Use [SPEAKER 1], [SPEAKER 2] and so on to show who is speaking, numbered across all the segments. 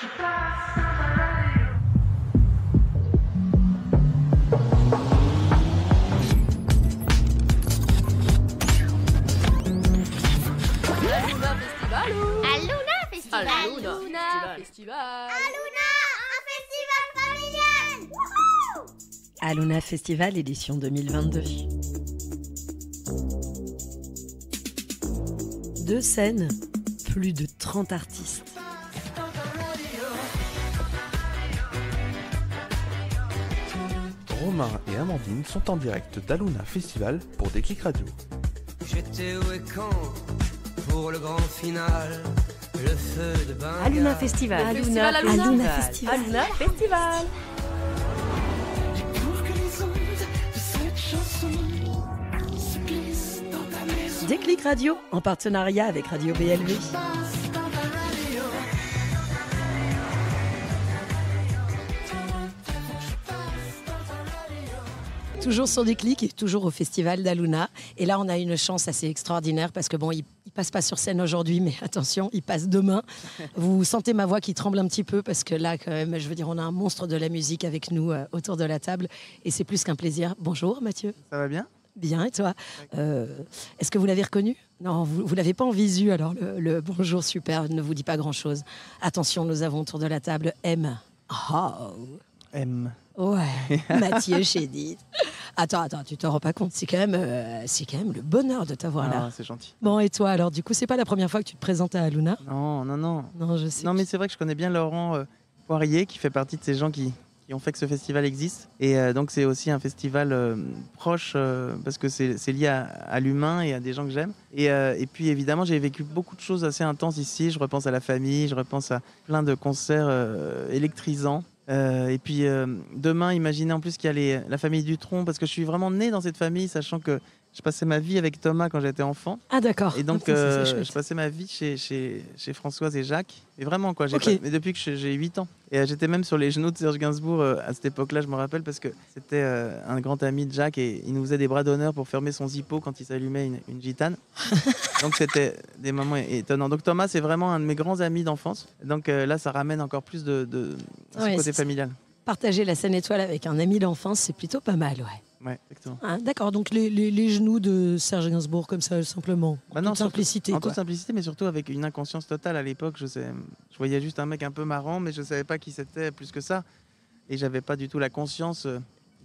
[SPEAKER 1] Aluna Festival.
[SPEAKER 2] Aluna Festival.
[SPEAKER 1] Aluna, un festival familial. Wouhou!
[SPEAKER 3] Aluna Festival édition 2022. 2 scènes, plus de 30 artistes.
[SPEAKER 4] Romain et Amandine sont en direct d'Aluna Festival pour Déclic Radio.
[SPEAKER 5] J'étais où et quand pour le grand final, le feu de Bengale.
[SPEAKER 3] Aluna Festival.
[SPEAKER 2] Aluna
[SPEAKER 3] Festival.
[SPEAKER 2] Aluna Festival.
[SPEAKER 3] Déclic Radio en partenariat avec Radio BLV. Toujours sur Déclic et toujours au festival d'Aluna. Et là, on a une chance assez extraordinaire parce que bon, il passe pas sur scène aujourd'hui, mais attention, il passe demain. Vous sentez ma voix qui tremble un petit peu parce que là, quand même, je veux dire, on a un monstre de la musique avec nous autour de la table et c'est plus qu'un plaisir. Bonjour Mathieu.
[SPEAKER 6] Ça va bien?
[SPEAKER 3] Bien, et toi? Est-ce que vous l'avez reconnu? Non, vous l'avez pas en visu, alors le bonjour super ne vous dit pas grand-chose. Attention, nous avons autour de la table M. Oh.
[SPEAKER 6] M.
[SPEAKER 3] Ouais, Mathieu Chédid. Attends, tu te rends pas compte, c'est quand même le bonheur de t'avoir là.
[SPEAKER 6] Ah, c'est gentil.
[SPEAKER 3] Bon, et toi, alors, du coup, c'est pas la première fois que tu te présentes à Aluna?
[SPEAKER 6] Non.
[SPEAKER 3] Non, je sais.
[SPEAKER 6] Non, mais c'est vrai que je connais bien Laurent Poirier, qui fait partie de ces gens qui ont fait que ce festival existe. Et donc, c'est aussi un festival proche, parce que c'est lié à l'humain et à des gens que j'aime. Et puis, évidemment, j'ai vécu beaucoup de choses assez intenses ici. Je repense à la famille, je repense à plein de concerts électrisants. Et puis demain, imaginez en plus qu'il y a la famille Dutronc, parce que je suis vraiment né dans cette famille, sachant que je passais ma vie avec Thomas quand j'étais enfant.
[SPEAKER 3] Ah d'accord.
[SPEAKER 6] Et donc je passais ma vie chez Françoise et Jacques. Et vraiment quoi, mais depuis que j'ai 8 ans. Et j'étais même sur les genoux de Serge Gainsbourg à cette époque-là, je me rappelle, parce que c'était un grand ami de Jacques et il nous faisait des bras d'honneur pour fermer son zippo quand il s'allumait une gitane. Donc c'était des moments étonnants. Donc Thomas, c'est vraiment un de mes grands amis d'enfance. Donc là, ça ramène encore plus de ce côté familial.
[SPEAKER 3] Partager la scène étoile avec un ami d'enfance, c'est plutôt pas mal, ouais.
[SPEAKER 6] Ouais, exactement.
[SPEAKER 3] Ah, d'accord, donc les genoux de Serge Gainsbourg comme ça, simplement. En toute simplicité.
[SPEAKER 6] En toute simplicité, mais surtout avec une inconscience totale à l'époque. Je voyais juste un mec un peu marrant, mais je savais pas qui c'était plus que ça. Et j'avais pas du tout la conscience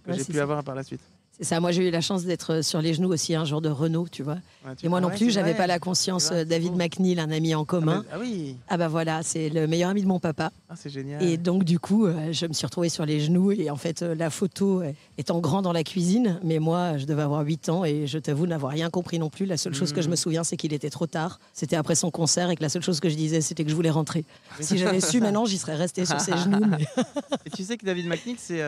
[SPEAKER 6] que j'ai pu avoir par la suite.
[SPEAKER 3] C'est ça, moi j'ai eu la chance d'être sur les genoux aussi un jour de Renaud, tu vois. Ouais, et moi non plus, j'avais pas la conscience. David McNeil, un ami en commun.
[SPEAKER 6] Ah oui.
[SPEAKER 3] Ah bah voilà, c'est le meilleur ami de mon papa.
[SPEAKER 6] Ah c'est génial.
[SPEAKER 3] Et donc du coup, je me suis retrouvée sur les genoux et en fait la photo étant grand dans la cuisine, mais moi je devais avoir 8 ans et je t'avoue n'avoir rien compris non plus. La seule chose que je me souviens, c'est qu'il était trop tard. C'était après son concert et que la seule chose que je disais, c'était que je voulais rentrer. Si j'avais su maintenant, j'y serais restée sur ses genoux. Mais...
[SPEAKER 6] Et tu sais que David McNeil, c'est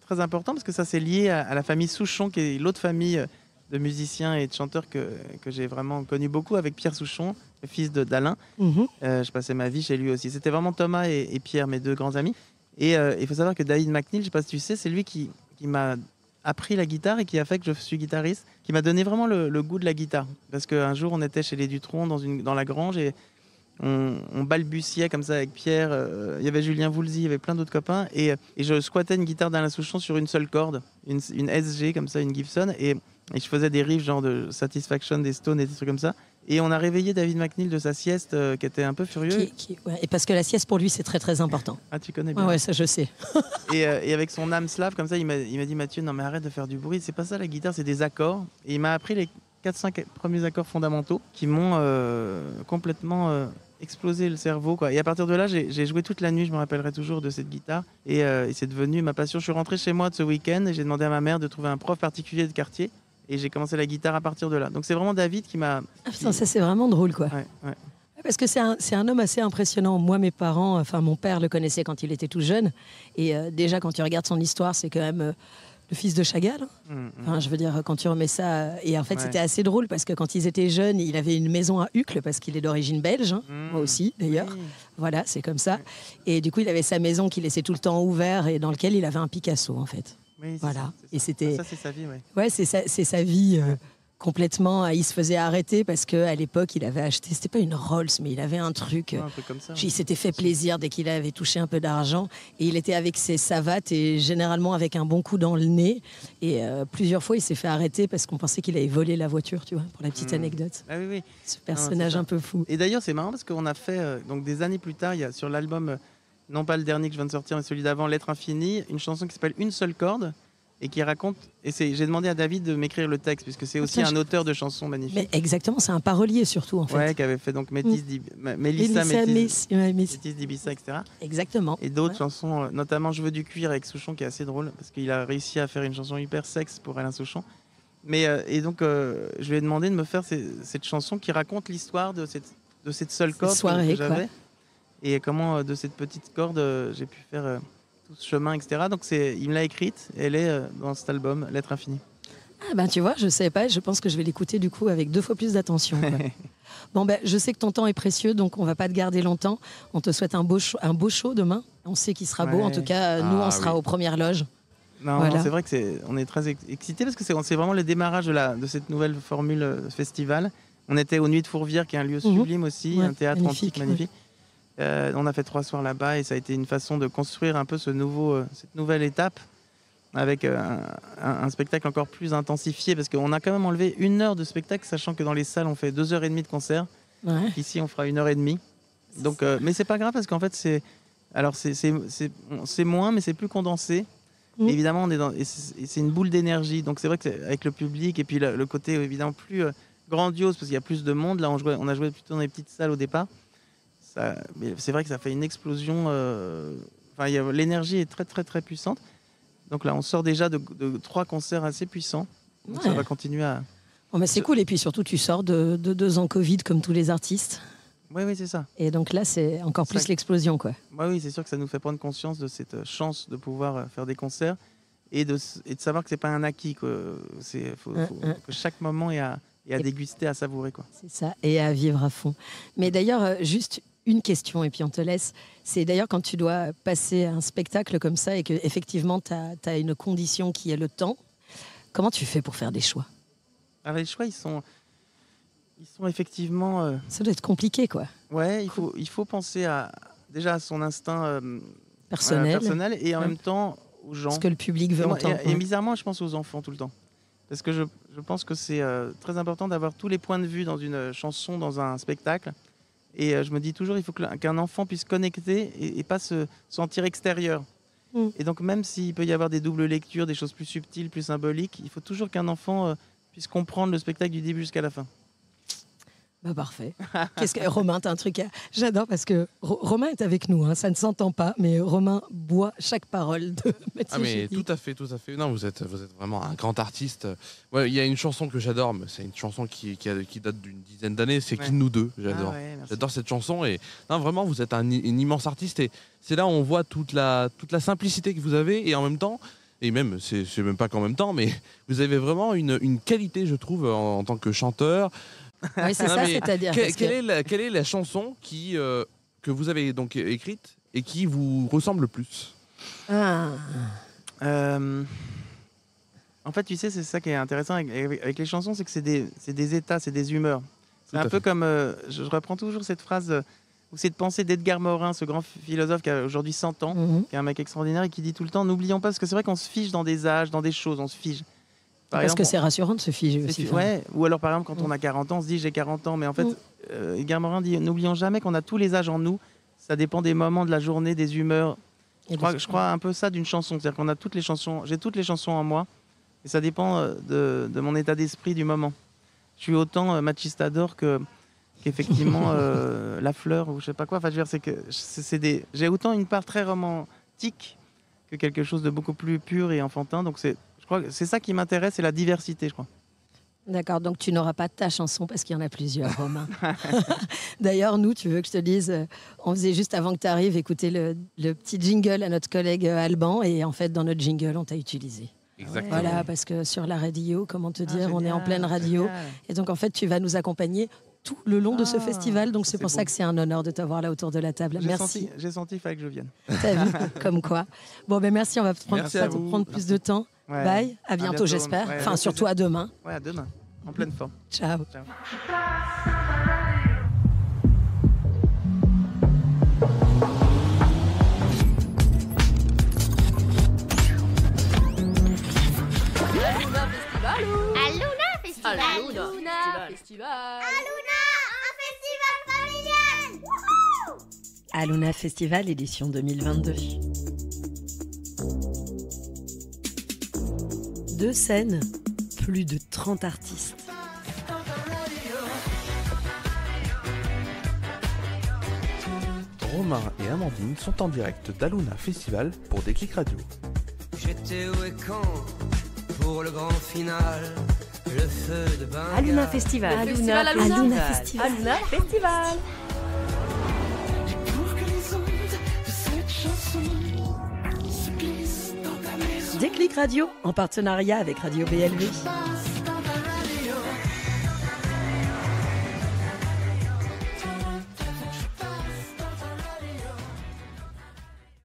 [SPEAKER 6] très important parce que ça c'est lié à la famille Souchon, qui est l'autre famille de musiciens et de chanteurs que j'ai vraiment connu beaucoup, avec Pierre Souchon, le fils d'Alain. Je passais ma vie chez lui aussi. C'était vraiment Thomas et Pierre, mes 2 grands amis. Et il faut savoir que David McNeil, je sais pas si tu sais, c'est lui qui m'a appris la guitare et qui a fait que je suis guitariste, qui m'a donné vraiment le goût de la guitare. Parce qu'un jour, on était chez les Dutronc dans la grange et on balbutiait comme ça avec Pierre. Il y avait Julien Voulzy, il y avait plein d'autres copains. Et je squattais une guitare d'Alain Souchon sur une seule corde, une SG comme ça, une Gibson. Et je faisais des riffs genre de Satisfaction, des Stones et des trucs comme ça. Et on a réveillé David McNeil de sa sieste qui était un peu furieux.
[SPEAKER 3] Ouais, et parce que la sieste pour lui c'est très très important.
[SPEAKER 6] Ah tu connais bien.
[SPEAKER 3] Ouais, ça je sais.
[SPEAKER 6] et avec son âme slave comme ça, il m'a dit Mathieu, non mais arrête de faire du bruit, c'est pas ça la guitare, c'est des accords. Et il m'a appris les 4-5 premiers accords fondamentaux qui m'ont complètement explosé le cerveau, quoi. Et à partir de là, j'ai joué toute la nuit, je me rappellerai toujours de cette guitare. Et c'est devenu ma passion. Je suis rentré chez moi de ce week-end et j'ai demandé à ma mère de trouver un prof particulier de quartier. Et j'ai commencé la guitare à partir de là. Donc c'est vraiment David qui m'a...
[SPEAKER 3] Ah putain, ça c'est vraiment drôle, quoi.
[SPEAKER 6] Ouais.
[SPEAKER 3] Parce que c'est un homme assez impressionnant. Moi, mes parents, enfin mon père le connaissait quand il était tout jeune. Et déjà, quand tu regardes son histoire, c'est quand même... le fils de Chagall. Enfin, je veux dire, quand tu remets ça... Et en fait, c'était assez drôle parce que quand ils étaient jeunes, il avait une maison à Uccle parce qu'il est d'origine belge. Moi aussi, d'ailleurs. Oui. Voilà, c'est comme ça. Et du coup, il avait sa maison qu'il laissait tout le temps ouvert et dans lequel il avait un Picasso, en fait.
[SPEAKER 6] Oui,
[SPEAKER 3] voilà.
[SPEAKER 6] Et
[SPEAKER 3] c'était...
[SPEAKER 6] Ça, c'est sa vie,
[SPEAKER 3] Ouais, c'est sa vie complètement, il se faisait arrêter parce qu'à l'époque, il avait acheté, c'était pas une Rolls, mais il avait un truc.
[SPEAKER 6] Un peu comme ça.
[SPEAKER 3] Il s'était fait plaisir dès qu'il avait touché un peu d'argent. Et il était avec ses savates et généralement avec un bon coup dans le nez. Et plusieurs fois, il s'est fait arrêter parce qu'on pensait qu'il avait volé la voiture, tu vois, pour la petite anecdote.
[SPEAKER 6] Ah oui, oui.
[SPEAKER 3] Ce personnage
[SPEAKER 6] c'est ça.
[SPEAKER 3] un peu fou.
[SPEAKER 6] Et d'ailleurs, c'est marrant parce qu'on a fait, donc des années plus tard, il y a sur l'album, non pas le dernier que je viens de sortir, mais celui d'avant, L'être infini, une chanson qui s'appelle Une seule corde et qui raconte. Et j'ai demandé à David de m'écrire le texte, puisque c'est aussi un auteur de chansons magnifiques.
[SPEAKER 3] Mais exactement, c'est un parolier surtout, en fait.
[SPEAKER 6] Ouais, qui avait fait donc Mélissa Métis d'Ibiza, etc.
[SPEAKER 3] Exactement.
[SPEAKER 6] Et d'autres chansons, notamment Je veux du cuir avec Souchon, qui est assez drôle, parce qu'il a réussi à faire une chanson hyper sexe pour Alain Souchon. Mais, et donc, je lui ai demandé de me faire cette chanson qui raconte l'histoire de cette seule corde que j'avais. Et comment, de cette petite corde, j'ai pu faire tout ce chemin, etc. Donc, il me l'a écrite, et elle est dans cet album, L'être infini.
[SPEAKER 3] Ah ben tu vois, je ne savais pas, je pense que je vais l'écouter du coup avec 2 fois plus d'attention. Bon ben, je sais que ton temps est précieux, donc on ne va pas te garder longtemps. On te souhaite un beau show demain. On sait qu'il sera beau, en tout cas, nous on sera aux premières loges.
[SPEAKER 6] Non, voilà. C'est vrai que on est très excités parce que c'est vraiment le démarrage de cette nouvelle formule festival. On était aux Nuits de Fourvière, qui est un lieu sublime aussi, un théâtre antique magnifique. On a fait 3 soirs là-bas et ça a été une façon de construire un peu cette nouvelle étape avec un spectacle encore plus intensifié, parce qu'on a quand même enlevé 1 heure de spectacle, sachant que dans les salles on fait 2h30 de concert. Ici on fera 1h30. Donc, mais c'est pas grave parce qu'en fait c'est moins, mais c'est plus condensé. Évidemment, c'est une boule d'énergie. Donc c'est vrai que avec le public et puis le côté évidemment plus grandiose parce qu'il y a plus de monde. Là, on a joué plutôt dans les petites salles au départ. Mais c'est vrai que ça fait une explosion. L'énergie est très très très puissante. Donc là, on sort déjà de 3 concerts assez puissants. Donc ça va continuer à.
[SPEAKER 3] Bon, mais c'est cool. Et puis surtout, tu sors de 2 ans Covid comme tous les artistes.
[SPEAKER 6] Oui, c'est ça.
[SPEAKER 3] Et donc là, c'est encore plus l'explosion, quoi.
[SPEAKER 6] Oui, c'est sûr que ça nous fait prendre conscience de cette chance de pouvoir faire des concerts et de savoir que c'est pas un acquis. Faut que chaque moment est à déguster, à savourer, quoi.
[SPEAKER 3] C'est ça, et à vivre à fond. Mais d'ailleurs, juste une question, et puis on te laisse. C'est d'ailleurs quand tu dois passer un spectacle comme ça et qu'effectivement, tu as une condition qui est le temps, comment tu fais pour faire des choix?
[SPEAKER 6] Alors, les choix, ils sont effectivement...
[SPEAKER 3] Ça doit être compliqué, quoi.
[SPEAKER 6] Ouais, il faut penser déjà à son instinct
[SPEAKER 3] personnel
[SPEAKER 6] et en même temps aux gens.
[SPEAKER 3] Ce que le public veut entendre.
[SPEAKER 6] Et bizarrement, je pense aux enfants tout le temps. Parce que je pense que c'est très important d'avoir tous les points de vue dans une chanson, dans un spectacle. Et je me dis toujours, il faut qu'un enfant puisse connecter et pas se sentir extérieur. Et donc, même s'il peut y avoir des doubles lectures, des choses plus subtiles, plus symboliques, il faut toujours qu'un enfant puisse comprendre le spectacle du début jusqu'à la fin.
[SPEAKER 3] Bah parfait. Romain, t'as un truc J'adore parce que Romain est avec nous, hein, ça ne s'entend pas, mais Romain boit chaque parole de Mathieu.
[SPEAKER 7] Ah mais tout à fait. Non, vous êtes vraiment un grand artiste. Il y a une chanson que j'adore, mais c'est une chanson qui date d'une dizaine d'années, c'est Qui de nous deux. J'adore. J'adore cette chanson et non, vraiment vous êtes un immense artiste et c'est là où on voit toute la simplicité que vous avez et en même temps. Et même, c'est même pas qu'en même temps, mais vous avez vraiment une qualité, je trouve, en tant que chanteur.
[SPEAKER 3] Oui, c'est ça, c'est-à-dire.
[SPEAKER 7] Quelle est la chanson que vous avez donc écrite et qui vous ressemble le plus?
[SPEAKER 6] En fait, tu sais, c'est ça qui est intéressant avec les chansons, c'est que c'est des états, c'est des humeurs. C'est un peu comme, je reprends toujours cette phrase, ou cette pensée d'Edgar Morin, ce grand philosophe qui a aujourd'hui 100 ans, qui est un mec extraordinaire et qui dit tout le temps, n'oublions pas, parce que c'est vrai qu'on se fige dans des âges, dans des choses, on se fige.
[SPEAKER 3] Parce que c'est rassurant de se figer aussi.
[SPEAKER 6] Ouais. Ou alors, par exemple, quand on a 40 ans, on se dit j'ai 40 ans. Mais en fait, Edgar Morin dit n'oublions jamais qu'on a tous les âges en nous. Ça dépend des moments de la journée, des humeurs. Je crois un peu ça d'une chanson. C'est-à-dire qu'on a toutes les chansons. J'ai toutes les chansons en moi. Et ça dépend de mon état d'esprit du moment. Je suis autant Machistador qu'effectivement La Fleur ou je sais pas quoi. Enfin, je veux dire, j'ai autant une part très romantique que quelque chose de beaucoup plus pur et enfantin. Donc c'est ça qui m'intéresse, c'est la diversité, je crois.
[SPEAKER 3] D'accord, donc tu n'auras pas ta chanson parce qu'il y en a plusieurs, Romain. D'ailleurs, nous, tu veux que je te dise, on faisait juste avant que tu arrives écouter le petit jingle à notre collègue Alban et en fait, dans notre jingle, on t'a utilisé.
[SPEAKER 7] Exactement.
[SPEAKER 3] Voilà, parce que sur la radio, comment te dire, on est en pleine radio. Génial. Et donc, en fait, tu vas nous accompagner tout le long de ce festival. Donc, c'est pour ça que c'est un honneur de t'avoir là autour de la table. Merci.
[SPEAKER 6] J'ai senti qu'il fallait que je vienne.
[SPEAKER 3] T'as vu, comme quoi. Bon, ben merci, on va pas te prendre plus de temps. Ouais. Bye, à bientôt, j'espère. Ouais, enfin, surtout à demain.
[SPEAKER 6] Ouais, à demain. en pleine forme.
[SPEAKER 3] Ciao.
[SPEAKER 6] Ciao.
[SPEAKER 2] Aluna Festival.
[SPEAKER 1] Aluna Festival.
[SPEAKER 2] Aluna Festival.
[SPEAKER 1] Aluna, un festival familial. Wouhou!
[SPEAKER 3] Aluna Festival édition 2022. 2 scènes, plus de 30 artistes.
[SPEAKER 4] Romain et Amandine sont en direct d'Aluna Festival pour Déclic Radio.
[SPEAKER 5] J'étais où et quand pour le grand final, le feu de Bengale.
[SPEAKER 8] Aluna Festival.
[SPEAKER 2] Le festival Aluna.
[SPEAKER 8] Aluna Festival.
[SPEAKER 2] Aluna Festival.
[SPEAKER 3] Déclic Radio en partenariat avec Radio BLV.